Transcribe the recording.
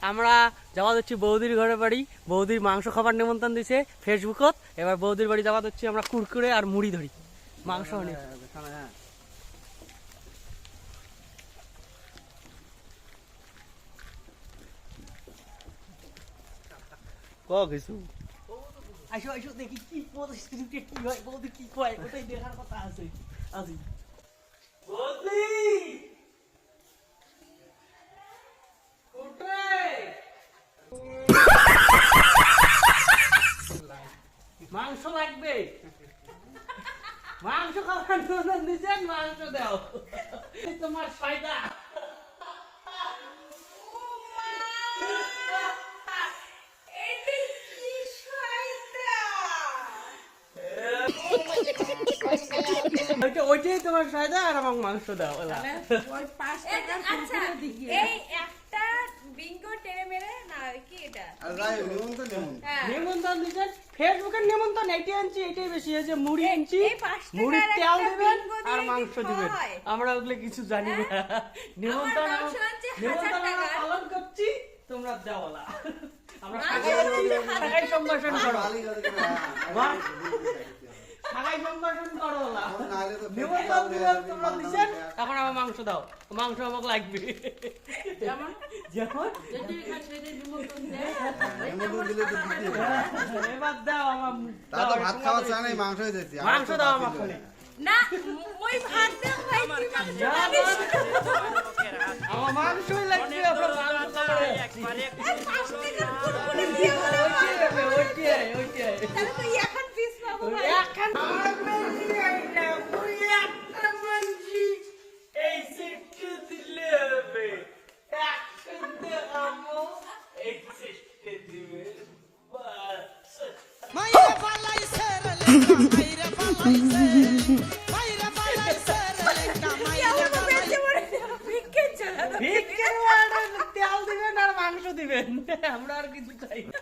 আমরা যাওয়া হচ্ছে বৌদির ঘরে বাড়ি। বৌদির মাংস খাবার নিমন্ত্রণ দিছে ফেসবুকত। এবার বৌদির বাড়ি যাওয়া হচ্ছে আমরা কুরকুরে আর মুড়ি ধরি মাংস হনি। কিছু আইসো আইসো দেখি কি পরিস্থিতিতে কি হয়, বৌদি কি কয় ওটাই দেখার কথা আছে। আজি বৌদি মাংস লাগবে, মাংস খাবার নিমন্ত্রণ দিছেন, মাংস দাও তোমার ফায়দা। ওইটাই তোমার ফায়দা আর আমার মাংস দাও। নিমন্ত্রণ দিচ্ছেন ফেসবুকের নিমন্ত্রণ এইটাই আনছি, এইটাই বেশি হয়েছে। মুড়ি আনছি, মুড়ির তেল দিবেন আর মাংস দিবেন। আমরা ওগুলো কিছু জানি না। নিমন্ত্রণ আমরা পালন করছি, তোমরা দেওয়ালা। আমরা সাগাই সম্ভাষণ করো, সাগাই সম্ভাষণ করো। নিমন্ত্রণ দিলে তোমরা দিচ্ছেন, এখন আমার মাংস দাও, মাংস আমাকে লাগবে। যেমন এবার দাও আমার, ভাত খাওয়া চায় নাই, মাংস হয়েছে। মাংস দাও আমাকে না ওই ভাত দাও ভাই, আমার মাংসই লাগবে। আমরা মাংস খাবো একবারে। তাহলে তো এখন পিস পাবো ভাই। এখন এই সেটটা দিলে হবে, একসাথে আমো এই সেটটা দিবে। মাইরে পালাইছে রে মাইরে পালাইছে মাইরে পালাইছে রে মাইরে পালাইছে। ভিক্ষের অর্ডার, তেল দিবেন আর মাংস দিবেন, আমরা আর কিছু চাই না।